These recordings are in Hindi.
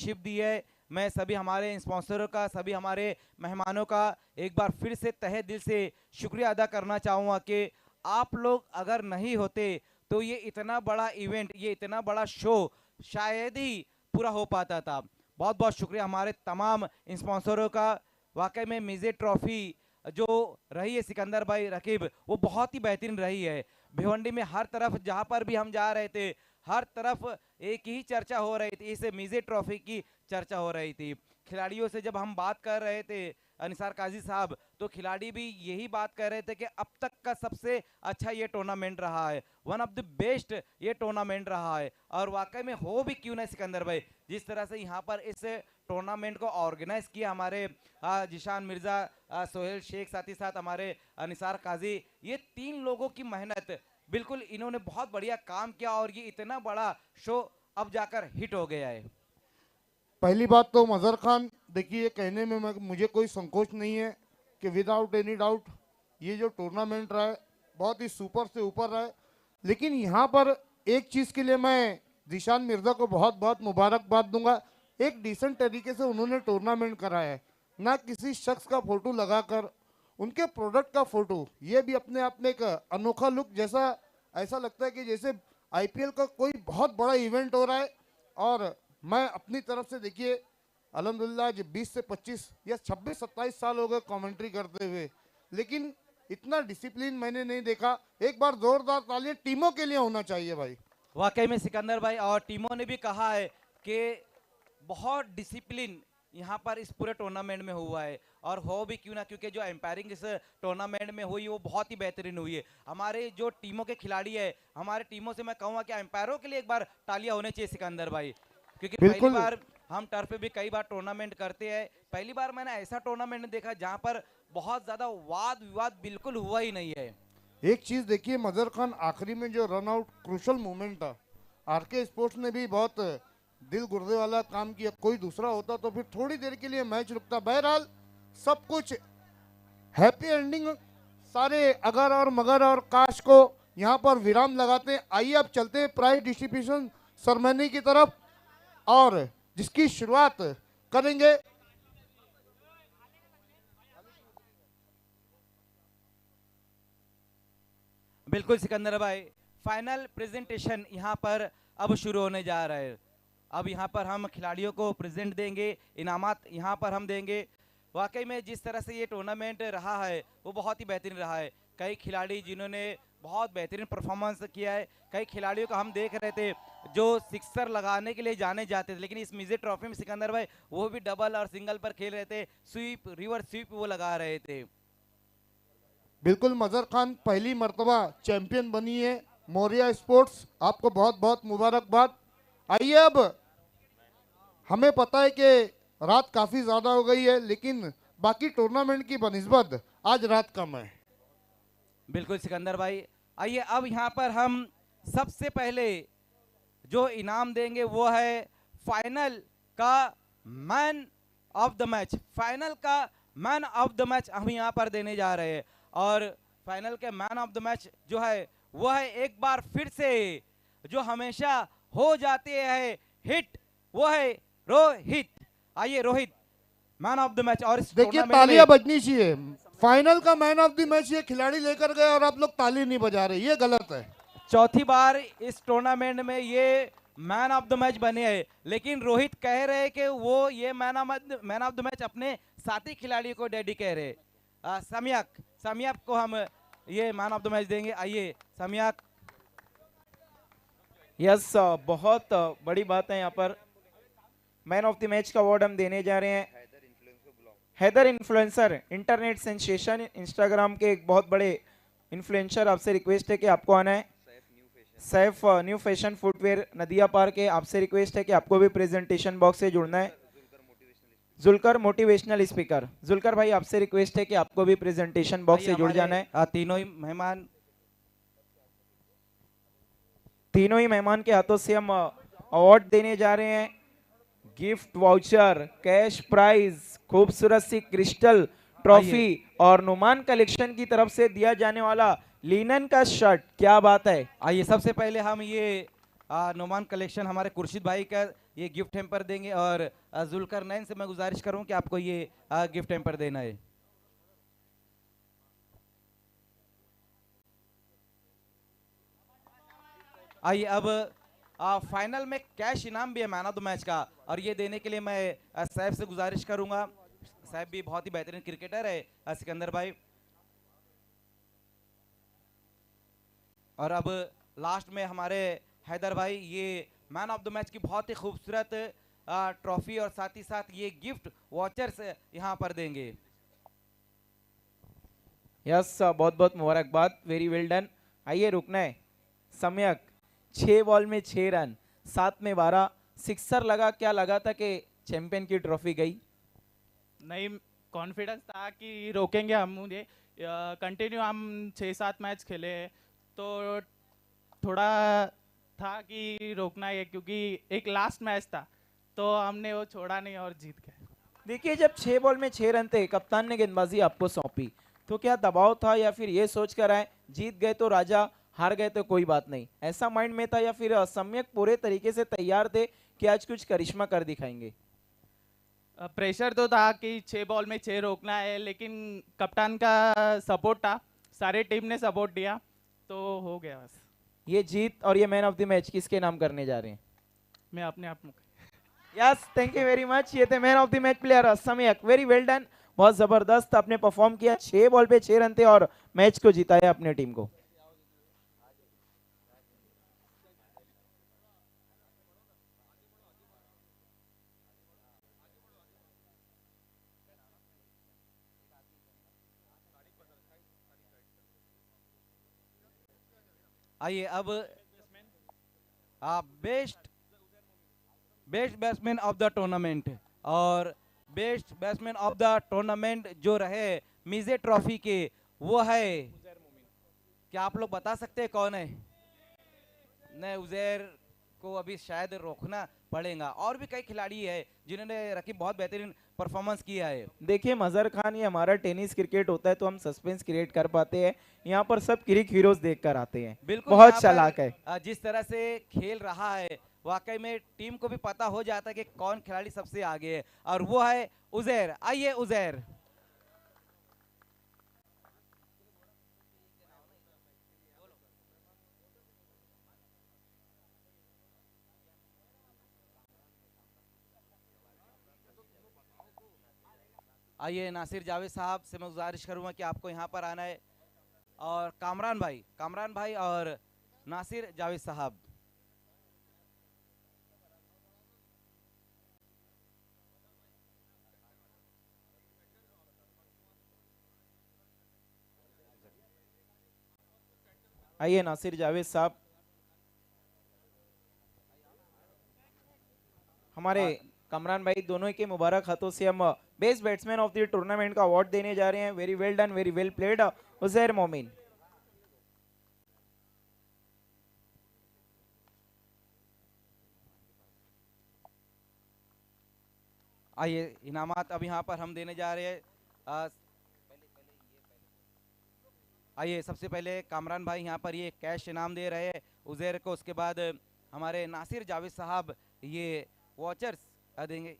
स्पॉन्सरशिप दी है। मैं सभी हमारे स्पॉन्सरों का, सभी हमारे मेहमानों का एक बार फिर से तहे दिल से शुक्रिया अदा करना चाहूँगा कि आप लोग अगर नहीं होते तो ये इतना बड़ा इवेंट, ये इतना बड़ा शो शायद ही पूरा हो पाता था। बहुत बहुत शुक्रिया हमारे तमाम स्पॉन्सरों का। वाकई में मिजे ट्रॉफी जो रही है सिकंदर भाई रकीब, वो बहुत ही बेहतरीन रही है। भिवंडी में हर तरफ जहां पर भी हम जा रहे थे, हर तरफ एक ही चर्चा हो रही थी, इस मिजे ट्रॉफी की चर्चा हो रही थी। खिलाड़ियों से जब हम बात कर रहे थे निसार काजी साहब, तो खिलाड़ी भी यही बात कर रहे थे कि अब तक का सबसे अच्छा ये टूर्नामेंट रहा है, वन ऑफ द बेस्ट ये टूर्नामेंट रहा है। और वाकई में हो भी क्यों ना सिकंदर भाई, जिस तरह से यहाँ पर इस टूर्नामेंट को ऑर्गेनाइज किया हमारे जिशान मिर्जा, सोहेल शेख, साथ ही साथ हमारे निसार काजी, ये 3 लोगों की मेहनत, बिल्कुल इन्होंने बहुत बढ़िया काम किया और ये इतना बड़ा शो अब जाकर हिट हो गया है। पहली बात तो मजहर खान, देखिए कहने में मुझे कोई संकोच नहीं है कि विदाउट एनी डाउट ये जो टूर्नामेंट रहा है बहुत ही सुपर से ऊपर रहा है। लेकिन यहाँ पर एक चीज़ के लिए मैं जिशान मिर्जा को बहुत बहुत मुबारकबाद दूंगा। एक डिसेंट तरीके से उन्होंने टूर्नामेंट कराया है, ना किसी शख्स का फोटो लगाकर, उनके प्रोडक्ट का फोटो, ये भी अपने आप में एक अनोखा लुक जैसा, ऐसा लगता है कि जैसे आईपीएल का कोई बहुत बड़ा इवेंट हो रहा है। और मैं अपनी तरफ से देखिए अल्हम्दुलिल्लाह 20 से 25 या 26-27 साल हो गए कमेंट्री करते हुए, लेकिन इतना डिसिप्लिन मैंने नहीं देखा। एक बार जोरदार तालियां टीमों के लिए होना चाहिए भाई। वाकई में सिकंदर भाई, और टीमों ने भी कहा है कि बहुत डिसिप्लिन यहाँ पर इस पूरे टूर्नामेंट में हुआ है, और हो भी क्यों ना, क्योंकि जो एम्पायरिंग इस टूर्नामेंट में हुई वो बहुत ही बेहतरीन हुई है। हमारे जो टीमों के खिलाड़ी है, हमारे टीमों से मैं कहूँगा कि एम्पायरों के लिए एक बार तालियां होने चाहिए सिकंदर भाई, क्योंकि पहली बार हम टर्फ पे भी कई बार टूर्नामेंट करते हैं, पहली बार मैंने ऐसा टूर्नामेंट देखा जहां पर बहुत ज्यादा वाद विवाद बिल्कुल हुआ ही नहीं है। एक चीज देखिए मजहर खान, आखिरी में जो रन आउट क्रूशल मूवमेंट था, आरके स्पोर्ट्स ने भी बहुत दिल गुर्दे वाला काम किया। कोई दूसरा होता तो फिर थोड़ी देर के लिए मैच रुकता। बहरहाल सब कुछ हैप्पी एंडिंग, सारे अगर और मगर और काश को यहाँ पर विराम लगाते हैं। आइए अब चलते हैं प्राइज डिस्ट्रीब्यूशन सेरेमनी की तरफ, और जिसकी शुरुआत करेंगे बिल्कुल सिकंदर भाई, फाइनल प्रेजेंटेशन यहाँ पर अब शुरू होने जा रहा है। अब यहाँ पर हम खिलाड़ियों को प्रेजेंट देंगे, इनामात यहाँ पर हम देंगे। वाकई में जिस तरह से ये टूर्नामेंट रहा है वो बहुत ही बेहतरीन रहा है। कई खिलाड़ी जिन्होंने बहुत बेहतरीन परफॉर्मेंस किया है, कई खिलाड़ियों को हम देख रहे थे जो सिक्सर लगाने के लिए जाने जाते थे, लेकिन इस मिजे ट्रॉफी में सिकंदर भाई वो भी डबल और सिंगल पर खेल रहे थे, स्वीप, रिवर्स स्वीप वो लगा रहे थे। बिल्कुल मजहर खान पहली मर्तबा चैंपियन बनी है मौर्या स्पोर्ट्स, आपको बहुत बहुत मुबारकबाद। आइए अब, हमें पता है कि रात काफ़ी ज़्यादा हो गई है, लेकिन बाकी टूर्नामेंट की बनिस्बत आज रात कम है। बिल्कुल सिकंदर भाई, आइए अब यहाँ पर हम सबसे पहले जो इनाम देंगे वो है फाइनल का man of the match. Final का मैन ऑफ द मैच हम यहाँ पर देने जा रहे हैं, और फाइनल के मैन ऑफ द मैच जो है वो है एक बार फिर से जो हमेशा हो जाते हैं हिट, वो है रोहित। आइए Rohit, man of the match. और देखिए तालियां बजनी चाहिए, फाइनल का मैन ऑफ द मैच ये खिलाड़ी लेकर गए और आप लोग ताली नहीं बजा रहे, ये गलत है। चौथी बार इस टूर्नामेंट में ये मैन ऑफ द मैच बने हैं, लेकिन रोहित कह रहे हैं कि वो ये मैन ऑफ द मैच अपने साथी खिलाड़ी को डेडिकेट है। समियाक को हम ये मैन ऑफ द मैच देंगे। आइए समियाक। यस, बहुत बड़ी बात है यहाँ पर। मैन ऑफ द मैच का अवार्ड हम देने जा रहे हैं Haider influencer, internet sensation, Instagram के एक बहुत बड़े इन्फ्लुएंसर। आपसे रिक्वेस्ट है कि आपको आना है। सैफ न्यू फैशन फुटवेयर नदिया पार्क है, आपसे रिक्वेस्ट है कि आपको भी प्रेजेंटेशन बॉक्स से जुड़ना है। जुलकर मोटिवेशनल स्पीकर, जुलकर भाई आपसे रिक्वेस्ट है कि आपको भी प्रेजेंटेशन बॉक्स से जुड़ जाना है। तीनों ही मेहमान के हाथों से हम अवार्ड देने जा रहे हैं। गिफ्ट वाउचर, कैश प्राइज, खूबसूरत सी क्रिस्टल ट्रॉफी और नुमान कलेक्शन की तरफ से दिया जाने वाला लिनन का शर्ट। क्या बात है। आइए सबसे पहले हम ये नुमान कलेक्शन हमारे खुर्शीद भाई का ये गिफ्ट हैम्पर देंगे और जुल्करनैन से मैं गुजारिश करूं कि आपको ये गिफ्ट हैम्पर देना है। आइए अब फाइनल में कैश इनाम भी है मैन ऑफ द मैच का, और ये देने के लिए मैं साहब से गुजारिश करूंगा। साहब भी बहुत ही बेहतरीन क्रिकेटर है सिकंदर भाई। और अब लास्ट में हमारे हैदर भाई ये मैन ऑफ द मैच की बहुत ही खूबसूरत ट्रॉफी और साथ ही साथ ये गिफ्ट वॉचर्स यहाँ पर देंगे। यस, बहुत बहुत मुबारकबाद, वेरी वेल डन। आइए रुकना है। सम्यक 6 बॉल में 6 रन, 7 में 12, सिक्सर लगा। क्या लगा था कि चैंपियन की ट्रॉफी गई? नहीं, कॉन्फिडेंस था कि रोकेंगे हम, मुझे कंटिन्यू हम 6-7 मैच खेले तो थोड़ा था कि रोकना है, क्योंकि एक लास्ट मैच था तो हमने वो छोड़ा नहीं और जीत गए। देखिए, जब 6 बॉल में 6 रन थे, कप्तान ने गेंदबाजी आपको सौंपी, तो क्या दबाव था या फिर ये सोच कर आए जीत गए तो राजा, हार गए तो कोई बात नहीं, ऐसा माइंड में था, या फिर सम्यक पूरे तरीके से तैयार थे कि आज कुछ करिश्मा कर दिखाएंगे? प्रेशर तो था कि 6 बॉल में 6 रोकना है, लेकिन कप्तान का सपोर्ट था, सारे टीम ने सपोर्ट दिया तो हो गया बस। ये जीत और ये मैन ऑफ द मैच किसके नाम करने जा रहे हैं? मैं अपने आप में। Yes, thank you very much. ये थे man of the match player सम्यक, वेरी वेल डन, बहुत जबरदस्त आपने परफॉर्म किया। 6 बॉल पे 6 रन थे और मैच को जिताया अपने टीम को। आइए अब best batsman of the tournament और best batsman of the tournament जो रहे मिजे ट्रॉफी के, वो है, क्या आप लोग बता सकते हैं कौन है? नहीं, उजैर को अभी शायद रोकना पड़ेगा। और भी कई खिलाड़ी है जिन्होंने रकीब बहुत बेहतरीन परफॉर्मेंस किया है। देखिए मजहर खान, ये हमारा टेनिस क्रिकेट होता है तो हम सस्पेंस क्रिएट कर पाते हैं, यहाँ पर सब क्रिक हीरोज देख कर आते हैं। बिल्कुल, बहुत यहाँ चालाक पर, है। जिस तरह से खेल रहा है वाकई में टीम को भी पता हो जाता है कि कौन खिलाड़ी सबसे आगे है, और वो है उजैर। आइए उजैर। आइए नासिर जावेद साहब से मैं गुजारिश करूंगा कि आपको यहाँ पर आना है, और कामरान भाई और नासिर जावेद साहब। आइए नासिर जावेद साहब, हमारे कमरान भाई दोनों के मुबारक हाथों से हम best batsman of the tournament का अवार्ड देने जा रहे हैं। Very well done, very well played Uzair मोमिन। आइए इनामात अब यहाँ पर हम देने जा रहे हैं। आइए सबसे पहले कामरान भाई यहाँ पर ये कैश इनाम दे रहे हैं उजैर को, उसके बाद हमारे नासिर जावेद साहब ये वॉचर्स देंगे,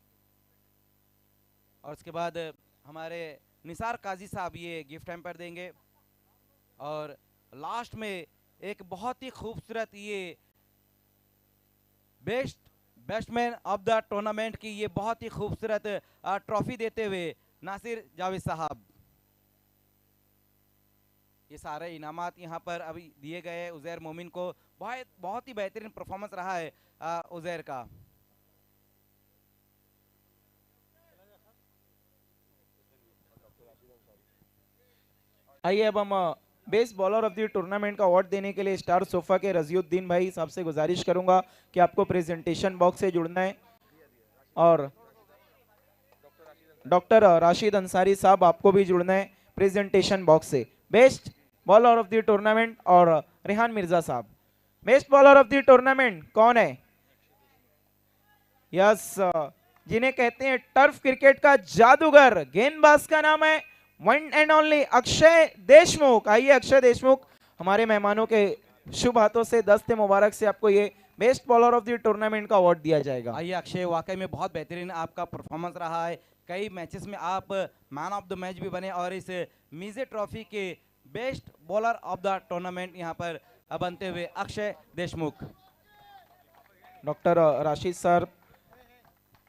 और उसके बाद हमारे निसार काजी साहब ये गिफ्ट हैम्पर देंगे, और लास्ट में एक बहुत ही खूबसूरत ये best batsman of the tournament की ये बहुत ही खूबसूरत ट्रॉफी देते हुए नासिर जावेद साहब। ये सारे इनामात यहाँ पर अभी दिए गए हैं उजैर मोमिन को। बहुत ही बेहतरीन परफॉर्मेंस रहा है उजैर का। आइए अब हम best bowler of the tournament का अवार्ड देने के लिए स्टार सोफा के रजीउद्दीन भाई साहब से गुजारिश करूंगा कि आपको प्रेजेंटेशन बॉक्स से जुड़ना है, और डॉक्टर राशिद अंसारी साहब आपको भी जुड़ना है प्रेजेंटेशन बॉक्स से। Best bowler of the tournament और रेहान मिर्जा साहब। Best bowler of the tournament कौन है? यस, जिन्हें कहते हैं टर्फ क्रिकेट का जादूगर, गेंदबाज का नाम है one and only Akshay Deshmukh. आइए अक्षय देशमुख, हमारे मेहमानों के शुभ हाथों से दस्ते मुबारक से आपको ये best bowler of the tournament का अवार्ड दिया जाएगा। आइए अक्षय, वाकई में बहुत बेहतरीन आपका परफॉर्मेंस रहा है। कई मैचेस में आप मैन ऑफ द मैच भी बने और इस मीजे ट्रॉफी के best bowler of the tournament यहाँ पर बनते हुए Akshay Deshmukh. Doctor Rashid sir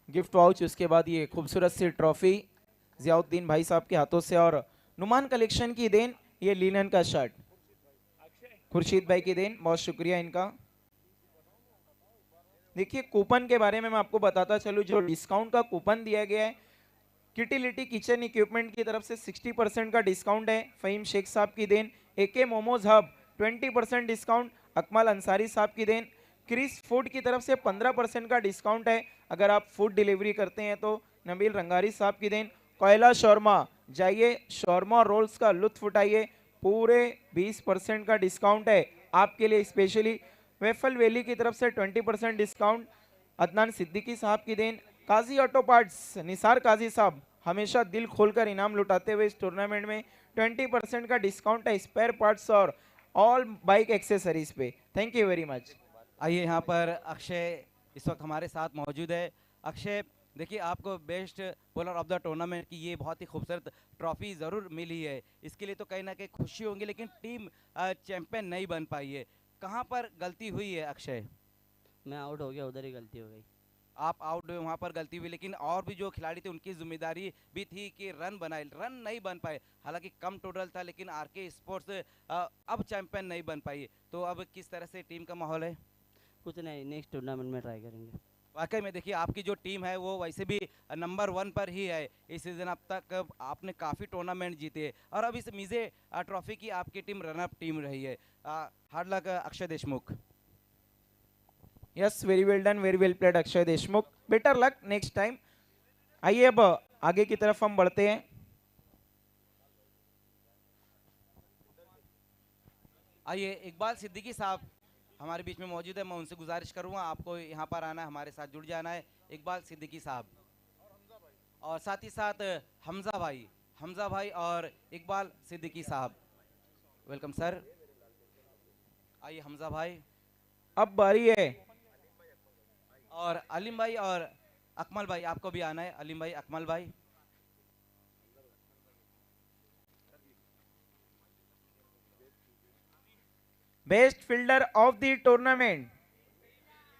gift vouch, उसके बाद ये खूबसूरत सी ट्रॉफी जियाउद्दीन भाई साहब के हाथों से, और नुमान कलेक्शन की देन ये लिनन का शर्ट खुर्शीद भाई की देन, बहुत शुक्रिया इनका। देखिए कूपन के बारे में मैं आपको बताता चलूं, जो डिस्काउंट का कूपन दिया गया है किटीलिटी किचन इक्विपमेंट की तरफ से 60% का डिस्काउंट है। फहीम शेख साहब की देन। एके मोमोज हब 20% डिस्काउंट, अकमल अंसारी साहब की देन। क्रिस फूड की तरफ से 15% का डिस्काउंट है अगर आप फूड डिलीवरी करते हैं तो, नबील रंगारी साहब की देन। कोयला शौरमा, जाइए शौरमा रोल्स का लुत्फ उठाइए, पूरे 20% का डिस्काउंट है आपके लिए स्पेशली। वेफल वैली की तरफ से 20% डिस्काउंट, अदनान सिद्दीकी साहब की देन। काजी ऑटो पार्ट्स, निसार काजी साहब हमेशा दिल खोलकर इनाम लुटाते हुए इस टूर्नामेंट में 20% का डिस्काउंट है स्पेयर पार्ट्स और ऑल बाइक एक्सेसरीज पे। Thank you very much. आइए यहाँ पर अक्षय इस वक्त हमारे साथ मौजूद है। अक्षय देखिए, आपको best bowler of the tournament की ये बहुत ही खूबसूरत ट्रॉफी ज़रूर मिली है, इसके लिए तो कहीं ना कहीं खुशी होंगी, लेकिन टीम चैंपियन नहीं बन पाई है। कहाँ पर गलती हुई है अक्षय? मैं आउट हो गया, उधर ही गलती हो गई। आप आउट हुए, वहाँ पर गलती हुई, लेकिन और भी जो खिलाड़ी थे उनकी जिम्मेदारी भी थी कि रन बनाए, रन नहीं बन पाए। हालांकि कम टोटल था, लेकिन आरके स्पोर्ट्स अब चैंपियन नहीं बन पाई। तो अब किस तरह से टीम का माहौल है? कुछ नहीं, नेक्स्ट टूर्नामेंट में ट्राई करेंगे। वाकई में देखिए, आपकी जो टीम है वो वैसे भी नंबर 1 पर ही है इस सीजन। अब तक आपने काफ़ी टूर्नामेंट जीते हैं और अब इस मीजे ट्रॉफी की आपकी टीम रनअप टीम रही है। Hard luck Akshay Deshmukh. Yes, very well done, very well played Akshay Deshmukh, better luck next time. आइए अब आगे की तरफ हम बढ़ते हैं। आइए इकबाल सिद्दीकी साहब हमारे बीच में मौजूद है, मैं उनसे गुजारिश करूंगा आपको यहाँ पर आना है, हमारे साथ जुड़ जाना है। इकबाल सिद्दीकी साहब और साथ ही साथ हमजा भाई और इकबाल सिद्दीकी साहब, वेलकम सर। आइए हमजा भाई, अब बारी है और अलीम भाई और अकमल भाई, आपको भी आना है। अलीम भाई, अकमल भाई। Best fielder of the tournament,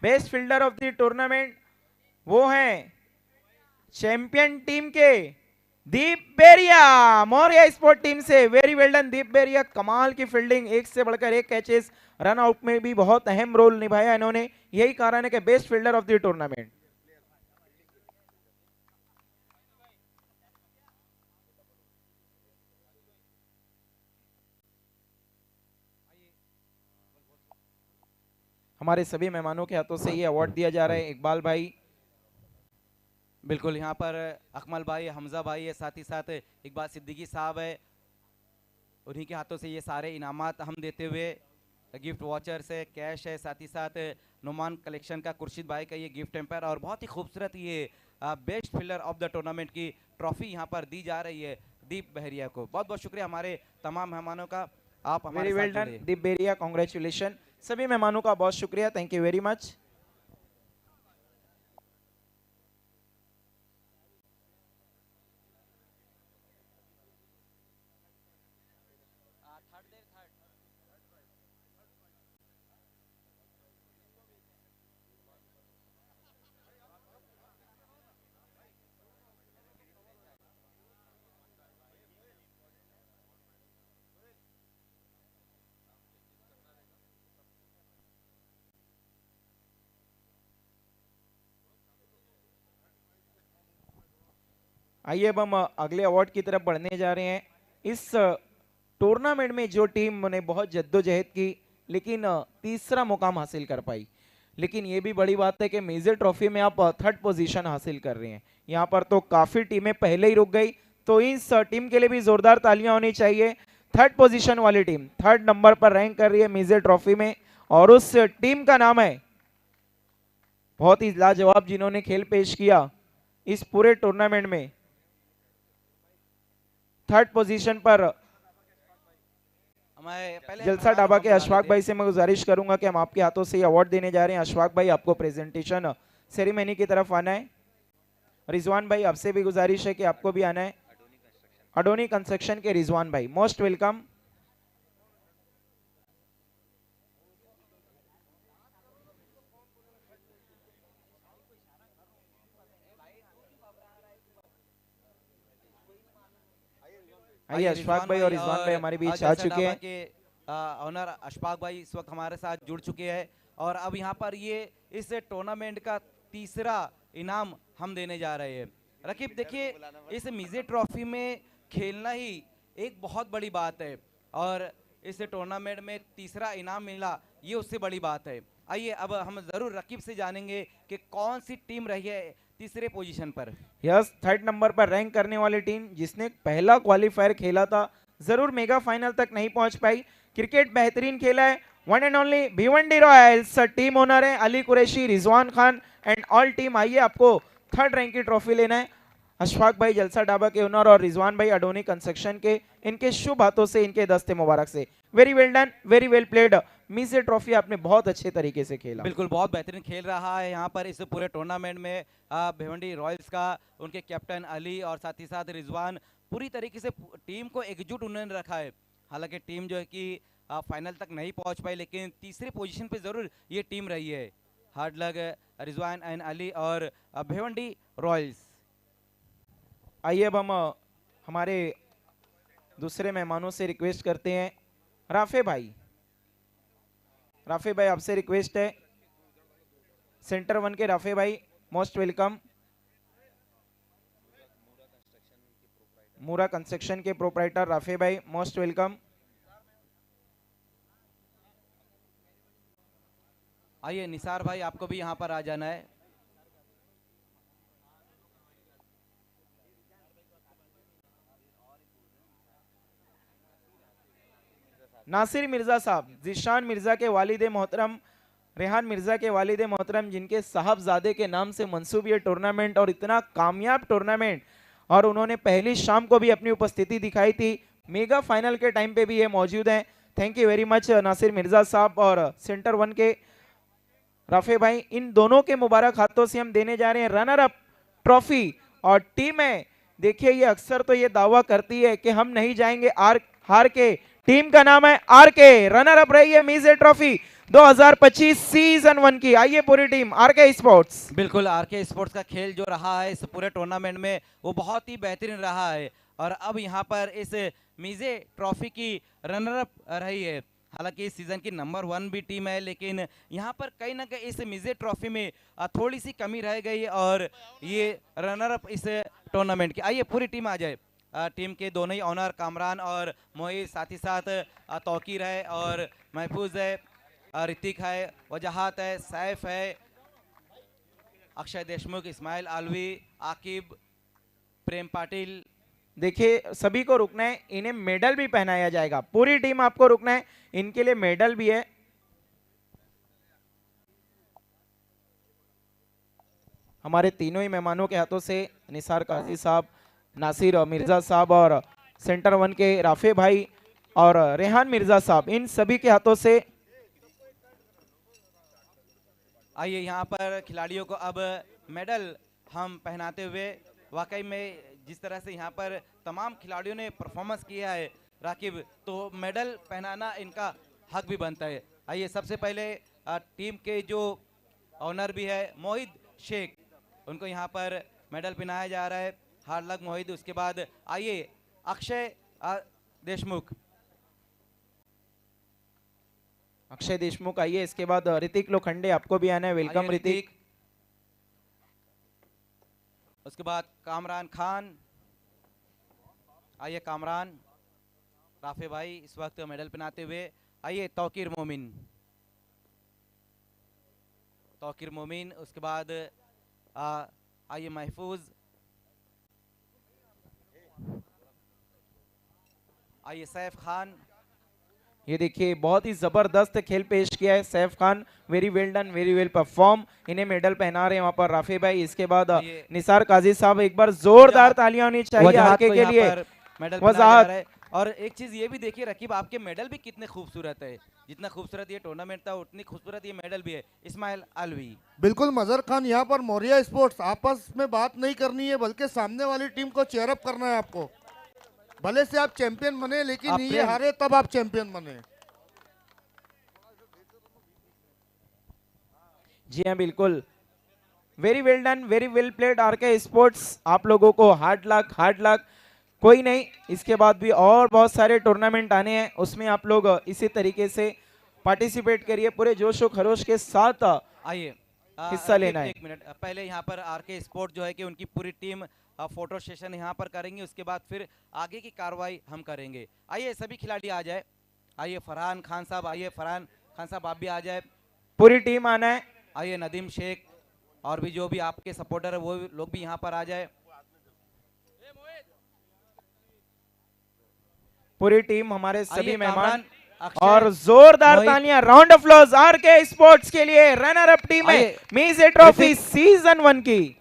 best fielder of the tournament वो हैं चैंपियन टीम के दीप बेरिया, मौर्या स्पोर्ट टीम से। वेरी वेल डन दीप बेरिया, कमाल की फील्डिंग, एक से बढ़कर एक कैचेस, रन आउट में भी बहुत अहम रोल निभाया इन्होंने, यही कारण है कि best fielder of the tournament. हमारे सभी मेहमानों के हाथों से ये अवार्ड दिया जा रहा है। इकबाल भाई, बिल्कुल, यहाँ पर अकमल भाई, हमजा भाई है, साथ ही साथ इकबाल सिद्दीकी साहब है, उन्हीं के हाथों से ये सारे इनामात हम देते हुए, गिफ्ट वॉचर्स है, कैश है, साथ ही साथ नुमान कलेक्शन का खुर्शीद भाई का ये गिफ्ट टेम्पर और बहुत ही खूबसूरत ये best fielder of the tournament की ट्रॉफी यहाँ पर दी जा रही है दीप बहरिया को। बहुत बहुत शुक्रिया हमारे तमाम मेहमानों का, आप हमारे वेरी वेल साथ डन जुड़े। दीप बेरिया, कांग्रेचुलेशन। सभी मेहमानों का बहुत शुक्रिया, थैंक यू वेरी मच। आइए अब हम अगले अवार्ड की तरफ बढ़ने जा रहे हैं। इस टूर्नामेंट में जो टीम ने बहुत जद्दोजहद की लेकिन तीसरा मुकाम हासिल कर पाई, लेकिन ये भी बड़ी बात है कि मेजर ट्रॉफी में आप थर्ड पोजीशन हासिल कर रहे हैं। यहाँ पर तो काफी टीमें पहले ही रुक गई, तो इस टीम के लिए भी जोरदार तालियां होनी चाहिए। थर्ड पोजीशन वाली टीम थर्ड नंबर पर रैंक कर रही है मेजर ट्रॉफी में, और उस टीम का नाम है, बहुत ही लाजवाब जिन्होंने खेल पेश किया इस पूरे टूर्नामेंट में। थर्ड पोजीशन पर मैं पहले जलसा मेहमान ढाबा को के बुला अशफाक लेते भाई से मैं गुजारिश करूंगा कि हम आपके हाथों से ये अवार्ड देने जा रहे हैं। अशफाक भाई आपको प्रेजेंटेशन सेरेमनी की तरफ आना है। रिजवान भाई आपसे भी गुजारिश है कि आपको भी आना है। अडोनी कंस्ट्रक्शन के रिजवान भाई मोस्ट वेलकम। आइए अशफाक भाई और रिजवान भाई हमारे बीच आ चुके हैं। के ऑनर अशफाक भाई इस वक्त हमारे साथ जुड़ चुके हैं और अब यहाँ पर ये इस टूर्नामेंट का तीसरा इनाम हम देने जा रहे हैं। रकीब देखिए, इस मिजे ट्रॉफी में खेलना ही एक बहुत बड़ी बात है और इस टूर्नामेंट में तीसरा इनाम मिला ये उससे बड़ी बात है। आइए अब हम जरूर रकीब से जानेंगे कि कौन सी टीम रही है तीसरे पोजीशन पर। यस, थर्ड नंबर पर रैंक करने वाली टीम जिसने पहला क्वालिफायर खेला था, जरूर मेगा फाइनल तक नहीं पहुंच पाई। क्रिकेट बेहतरीन खेला है। One and only Bhiwandi Royals team owner है Ali Qureshi, Rizwan Khan and all team. आइए आपको थर्ड रैंक की ट्रॉफी लेना है। अशफाक भाई जलसा ढाबा के ओनर और रिजवान भाई अडोनी कंस्ट्रक्शन के, इनके शुभ हाथों से, इनके दस्ते मुबारक से। Very well done, very well played. मिसे ट्रॉफी आपने बहुत अच्छे तरीके से खेला। बिल्कुल बहुत बेहतरीन खेल रहा है यहाँ पर इस पूरे टूर्नामेंट में भिवंडी रॉयल्स का, उनके कैप्टन अली और साथ ही साथ रिजवान पूरी तरीके से टीम को एकजुट उन्होंने रखा है। हालांकि टीम जो है कि फाइनल तक नहीं पहुंच पाई लेकिन तीसरी पोजीशन पे जरूर ये टीम रही है। Hard luck Rizwan and Ali और भिवंडी रॉयल्स। आइए अब हम हमारे दूसरे मेहमानों से रिक्वेस्ट करते हैं। राफे भाई, राफे भाई आपसे रिक्वेस्ट है। सेंटर वन के राफे भाई मोस्ट वेलकम। मूरा कंस्ट्रक्शन के प्रोप्राइटर राफे भाई मोस्ट वेलकम। आइए निसार भाई आपको भी यहाँ पर आ जाना है। नासिर मिर्जा साहब, जिशान मिर्जा के वालिदे मोहतरम, रेहान मिर्जा के वालिदे मोहतरम, जिनके साहबजादे के नाम से मंसूब ये टूर्नामेंट और इतना कामयाब टूर्नामेंट, और उन्होंने पहली शाम को भी अपनी उपस्थिति दिखाई थी। मेगा फाइनल के टाइम पे भी ये मौजूद हैं। Thank you very much Nasir Mirza साहब और सेंटर वन के राफे भाई। इन दोनों के मुबारक हाथों से हम देने जा रहे हैं रनर अप ट्रॉफी। और टीम है, देखिए ये अक्सर तो ये दावा करती है कि हम नहीं जाएंगे हार के। टीम का नाम है आरके, रनर अप रही है मिजे ट्रॉफी 2025 सीजन 1 की। आइए पूरी टीम आरके स्पोर्ट्स। बिल्कुल आरके स्पोर्ट्स का खेल जो रहा है इस पूरे टूर्नामेंट में वो बहुत ही बेहतरीन रहा है और अब यहाँ पर इस मिजे ट्रॉफी की रनर अप रही है। हालांकि इस सीजन की नंबर 1 भी टीम है लेकिन यहाँ पर कहीं ना कहीं इस मिजे ट्रॉफी में थोड़ी सी कमी रह गई और ये रनर अप इस टूर्नामेंट की। आइए पूरी टीम आ जाए। टीम के दोनों ही ऑनर कामरान और मोहित, साथ ही साथ तौकीर है और महफूज है, ऋतिक है, वजहात है, सैफ है, अक्षय देशमुख, इस्माइल आलवी, आकिब, प्रेम पाटिल। देखिए सभी को रुकना है, इन्हें मेडल भी पहनाया जाएगा। पूरी टीम आपको रुकना है, इनके लिए मेडल भी है। हमारे तीनों ही मेहमानों के हाथों से निसार काजी साहब, नासिर मिर्जा साहब और सेंटर वन के राफे भाई और रेहान मिर्जा साहब, इन सभी के हाथों से। आइए यहाँ पर खिलाड़ियों को अब मेडल हम पहनाते हुए, वाकई में जिस तरह से यहाँ पर तमाम खिलाड़ियों ने परफॉर्मेंस किया है राकिब, तो मेडल पहनाना इनका हक भी बनता है। आइए सबसे पहले टीम के जो ऑनर भी है मोहित शेख, उनको यहाँ पर मेडल पहनाया जा रहा है। हार्ड लक मोहित। उसके बाद आइए अक्षय देशमुख, अक्षय देशमुख आइए। इसके बाद ऋतिक लोखंडे, आपको भी आना है, वेलकम ऋतिक। उसके बाद कामरान खान, आइए कामरान। राफे भाई इस वक्त मेडल पहनाते हुए। आइए तौकीर मोमिन, तौकीर मोमिन। उसके बाद आइए महफूज, आइए सैफ खान। ये देखिए बहुत ही जबरदस्त खेल पेश किया है Saif Khan, very well done, very well perform. इन्हें मेडल पहना रहे हैं वहां पर राफे भाई। इसके बाद निसार काजी साहब, एक बार जोरदार तालियां होनी चाहिए आरके के लिए। मेडल वजाहत, और एक चीज ये भी देखिए रकीब, आपके मेडल भी कितने खूबसूरत है। जितना खूबसूरत ये टूर्नामेंट था उतनी खूबसूरत ये मेडल भी है। इस्माइल अलवी। बिल्कुल मजहर खान, यहाँ पर मौर्या स्पोर्ट्स आपस में बात नहीं करनी है, बल्कि सामने वाली टीम को चेयरअप करना है आपको। भले से आप चैंपियन बने, लेकिन आप ये प्रेम- हारे तब आप चैंपियन बने। जी हाँ बिल्कुल, very well done, very well played RK sports. आप लोगों को हार्ड लक, हार्ड लक। कोई नहीं, इसके बाद भी और बहुत सारे टूर्नामेंट आने हैं, उसमें आप लोग इसी तरीके से पार्टिसिपेट करिए, पूरे जोश और खरोश के साथ आइए हिस्सा रकीब, लेना है। एक मिनट पहले यहाँ पर आरके स्पोर्ट जो है कि उनकी पूरी टीम फोटो सेशन यहाँ पर करेंगे, उसके बाद फिर आगे की कार्रवाई हम करेंगे। आइए सभी खिलाड़ी आ जाए। आइए फरहान खान साहब, आइए फरहान खान साहब आप भी आ जाए। पूरी टीम आना है, आइए नदीम शेख और भी जो भी आपके सपोर्टर है वो लोग भी यहाँ पर आ जाए। पूरी टीम, हमारे सभी आइए मेहमान। कामरान, अक्षय, और जोरदार मोहित। तालियां, round of applause RK sports के लिए। रनर अप टीम है आइए, मीजे ट्रॉफी ऋतिक। सीजन 1 की।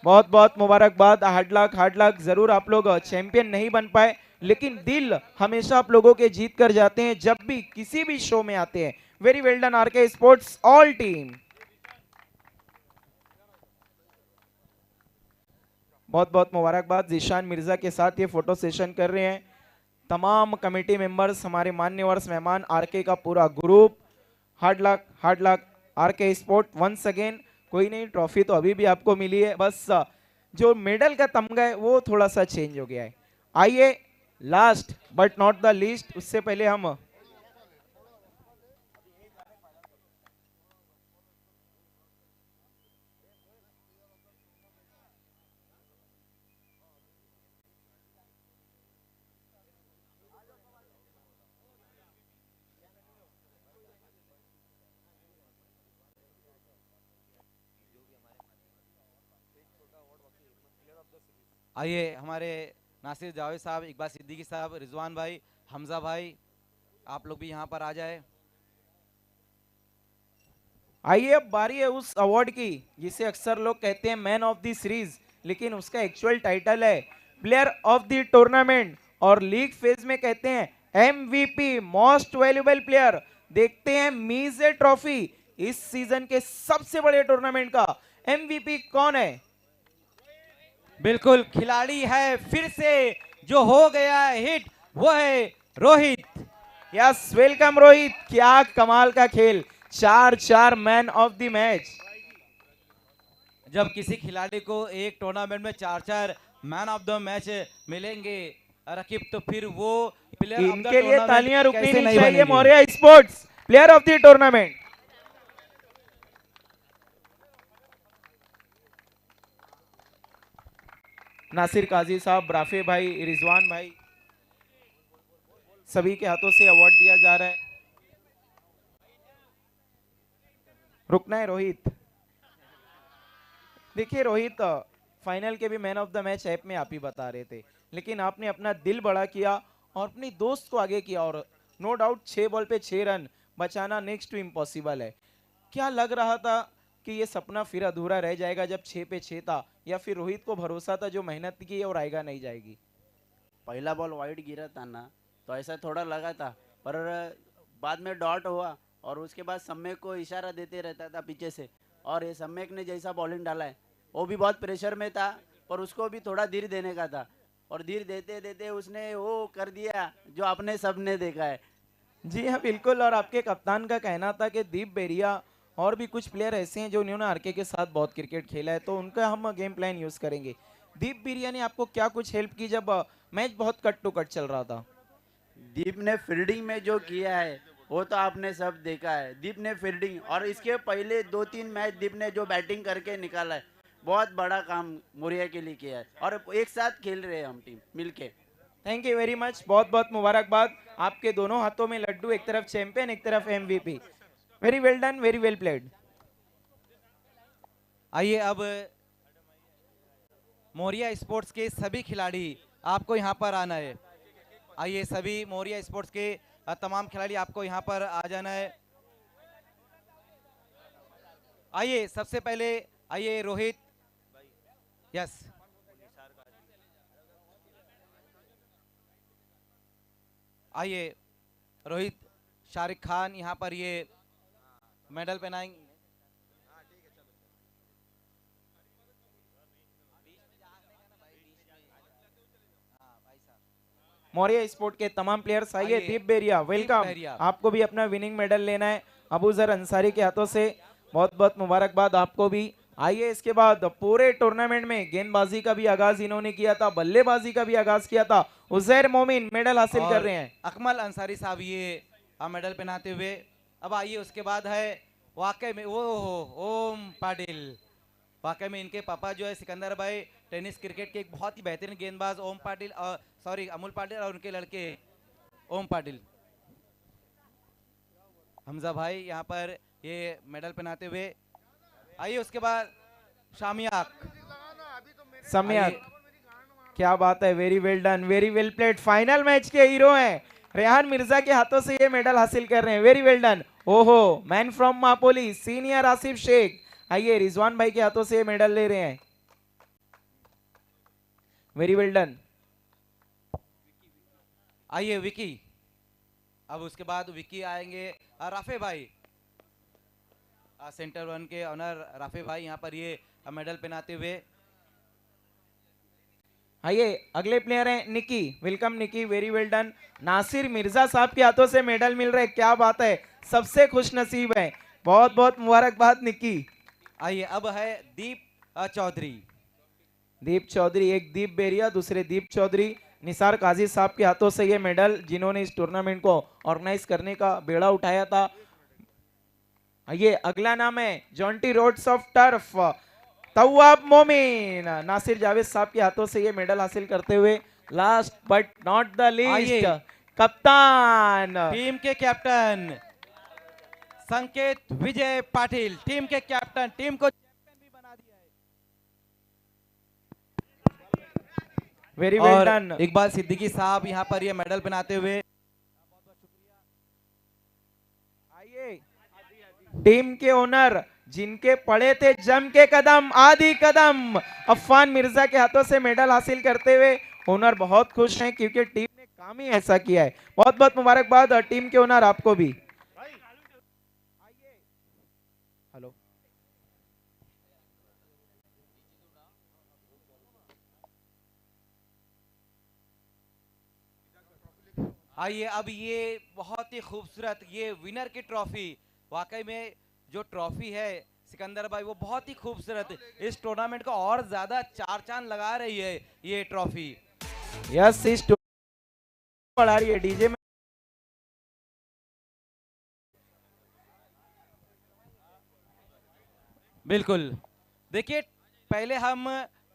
बहुत बहुत मुबारकबाद, हार्ड लक। जरूर आप लोग चैंपियन नहीं बन पाए, लेकिन दिल हमेशा आप लोगों के जीत कर जाते हैं जब भी किसी भी शो में आते हैं। Very well done RK sports all team. बहुत बहुत मुबारकबाद। जीशान मिर्जा के साथ ये फोटो सेशन कर रहे हैं तमाम कमेटी मेंबर्स, हमारे मान्यवर मेहमान, आरके का पूरा ग्रुप। Hard luck RK sport once again. कोई नहीं, ट्रॉफी तो अभी भी आपको मिली है, बस जो मेडल का तमगा है वो थोड़ा सा चेंज हो गया है। आइए last but not the least, उससे पहले हम आइए हमारे नासिर जावेद साहब, इकबाल सिद्दीकी साहब, रिजवान भाई, हमजा भाई, आप लोग भी यहाँ पर आ जाए। आइए, अब बारी है उस अवार्ड की जिसे अक्सर लोग कहते हैं मैन ऑफ द सीरीज, लेकिन उसका एक्चुअल टाइटल है प्लेयर ऑफ द टूर्नामेंट, और लीग फेज में कहते हैं एमवीपी, मोस्ट वैल्यूएबल प्लेयर। देखते हैं मीजे ट्रॉफी, इस सीजन के सबसे बड़े टूर्नामेंट का एमवीपी कौन है। बिल्कुल, खिलाड़ी है फिर से जो हो गया है हिट, वो है रोहित। Yes, welcome Rohit. क्या कमाल का खेल, 4-4 मैन ऑफ द मैच। जब किसी खिलाड़ी को एक टूर्नामेंट में 4-4 मैन ऑफ द मैच मिलेंगे रकीब, तो फिर वो प्लेयर ऑफ द इनके लिए टूर्नामेंट तालियां रुकनी कैसे नहीं चाहिए। बनेगी? Maurya sports player of the tournament. Nasir Kazi साहब, राफे भाई, रिजवान भाई, सभी के हाथों से अवार्ड दिया जा रहा है। रुकना है रोहित। देखिए रोहित, फाइनल के भी man of the match app में आप ही बता रहे थे, लेकिन आपने अपना दिल बड़ा किया और अपनी दोस्त को आगे किया, और नो डाउट 6 बॉल पे 6 रन बचाना नेक्स्ट टू इम्पॉसिबल है। क्या लग रहा था कि ये सपना फिर अधूरा रह जाएगा जब 6 पे 6 था, या फिर रोहित को भरोसा था जो मेहनत की और आएगा नहीं जाएगी? पहला बॉल वाइड गिरा था ना, तो ऐसा थोड़ा लगा था, पर बाद में डॉट हुआ और उसके बाद सम्यक को इशारा देते रहता था पीछे से, और ये सम्यक ने जैसा बॉलिंग डाला है वो भी बहुत प्रेशर में था, पर उसको भी थोड़ा धीर देने का था, और धीर देते देते उसने वो कर दिया जो आपने सबने देखा है। जी हाँ बिल्कुल, और आपके कप्तान का कहना था कि दीप बेरिया और भी कुछ प्लेयर ऐसे हैं जो उन्होंने आरके के साथ बहुत क्रिकेट खेला है, तो उनका हम गेम प्लान यूज करेंगे। दीप बेरिया ने आपको क्या कुछ हेल्प की जब मैच बहुत कट टू कट चल रहा था? दीप ने फील्डिंग में जो किया है वो तो आपने सब देखा है। दीप ने फील्डिंग, और इसके पहले 2-3 मैच दीप ने जो बैटिंग करके निकाला है, बहुत बड़ा काम मुरिया के लिए किया है, और एक साथ खेल रहे हैं हम टीम मिलके। थैंक यू वेरी मच, बहुत बहुत मुबारकबाद। आपके दोनों हाथों में लड्डू, एक तरफ चैंपियन एक तरफ MVP. Very well done, very well played. आइए अब मौर्या स्पोर्ट्स के सभी खिलाड़ी आपको यहाँ पर आना है। आइए सभी मौर्या स्पोर्ट्स के तमाम खिलाड़ी आपको यहाँ पर आ जाना है। आइए सबसे पहले आइए रोहित, यस आइए रोहित शारिक खान यहाँ पर ये मेडल पहनाएंगे। मौर्य स्पोर्ट के तमाम प्लेयर्स आइए। आइए, दीप बेरिया वेलकम, बेरिया। आपको भी अपना विनिंग मेडल लेना है अबूजर अंसारी के हाथों से, बहुत बहुत मुबारकबाद आपको भी। आइए इसके बाद पूरे टूर्नामेंट में गेंदबाजी का भी आगाज इन्होंने किया था, बल्लेबाजी का भी आगाज किया था। उजैर मोमिन मेडल हासिल कर और रहे हैं। अकमल अंसारी साहब ये मेडल पहनाते हुए। अब आइए उसके बाद है वाकई में वो ओम पाटिल, वाकई में इनके पापा जो है सिकंदर भाई टेनिस क्रिकेट के एक बहुत ही बेहतरीन गेंदबाज ओम पाटिल, सॉरी अमूल पाटिल, और उनके लड़के ओम पाटिल। हमजा भाई यहाँ पर ये मेडल पहनाते हुए। आइए उसके बाद शामियाक, सम्यक, क्या बात है, very well done, very well played. Final match के हीरो हैं, रेहान मिर्जा के हाथों से ये मेडल हासिल कर रहे हैं, वेरी वेल डन। ओहो, man from Mapoli senior Asif Shaikh, आइए रिजवान भाई के हाथों से ये मेडल ले रहे हैं, वेरी वेल डन। आइए विकी, अब उसके बाद विकी आएंगे। राफे भाई, सेंटर वन के ऑनर राफे भाई यहाँ पर ये मेडल पहनाते हुए। आइए अगले प्लेयर हैं Nikki, welcome Nikki, very well done. Nasir Mirza साहब के हाथों से मेडल मिल रहे हैं, क्या बात है, सबसे खुश नसीब है, बहुत बहुत मुबारकबाद निकी। आइए अब है दीप चौधरी, दीप चौधरी, एक दीप बेरिया, दूसरे दीप चौधरी। निसार काजी साहब के हाथों से ये मेडल, जिन्होंने इस टूर्नामेंट को ऑर्गेनाइज करने का बेड़ा उठाया था। आइए अगला नाम है जॉन्टी रोड्स ऑफ टर्फ, तवाब मोमिन, नासिर जावेद साहब के हाथों से ये मेडल हासिल करते हुए। Last but not the least, कप्तान, टीम के कैप्टन संकेत विजय पाटिल, टीम के कैप्टन, टीम को चैंपियन भी बना दिया है। वेरी वेल और डन। इकबाल सिद्दीकी साहब यहाँ पर ये मेडल बनाते हुए। आइए टीम के ओनर, जिनके पड़े थे जम के कदम, आदि कदम, अफान मिर्जा के हाथों से मेडल हासिल करते हुए ओनर बहुत खुश हैं, क्योंकि टीम ने काम ही ऐसा किया है। बहुत बहुत मुबारकबाद और टीम के ओनर आपको भी। हेलो, आइए अब ये बहुत ही खूबसूरत ये विनर की ट्रॉफी, वाकई में जो ट्रॉफी है सिकंदर भाई वो बहुत ही खूबसूरत, इस टूर्नामेंट को और ज्यादा चार चांद लगा रही है ये ट्रॉफी। यस, इस बढ़ा रही है डीजे में। बिल्कुल, देखिए पहले हम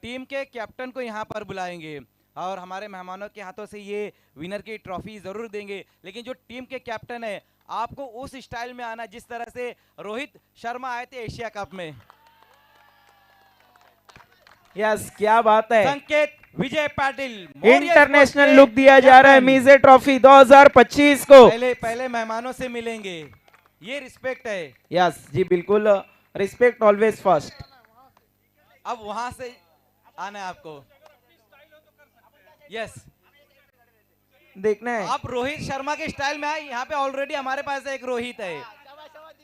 टीम के कैप्टन को यहाँ पर बुलाएंगे और हमारे मेहमानों के हाथों से ये विनर की ट्रॉफी जरूर देंगे, लेकिन जो टीम के कैप्टन है आपको उस स्टाइल में आना जिस तरह से रोहित शर्मा आए थे एशिया कप में। यस, क्या बात है, संकेत विजय पाटिल, इंटरनेशनल लुक दिया जा रहा है मीजे ट्रॉफी 2025 को। पहले मेहमानों से मिलेंगे, ये रिस्पेक्ट है। यस जी बिल्कुल, रिस्पेक्ट ऑलवेज फर्स्ट। अब वहां से आना है आपको। यस, देखना है। आप रोहित शर्मा के स्टाइल में आए, यहाँ पे ऑलरेडी हमारे पास एक रोहित है।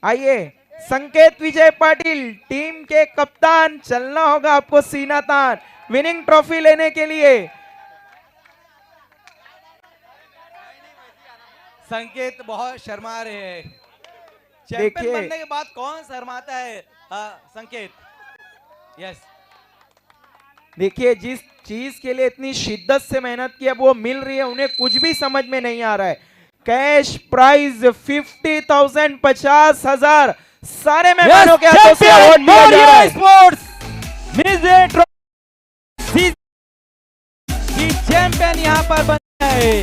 आइए संकेत विजय पाटिल, टीम के कप्तान, चलना होगा आपको सीना तान विनिंग ट्रॉफी लेने के लिए। संकेत बहुत शर्मा रहे हैं, चैंपियन बनने के बाद कौन शर्माता है? संकेत, यस, देखिए जिस चीज के लिए इतनी शिद्दत से मेहनत की अब वो मिल रही है, उन्हें कुछ भी समझ में नहीं आ रहा है। कैश प्राइज 50,000, 50,000 सारे मेहमानों के हाथों से अवार्ड दिया जा रहा है। स्पोर्ट्स मिजे ट्रॉफी की चैंपियन यहाँ पर बना है।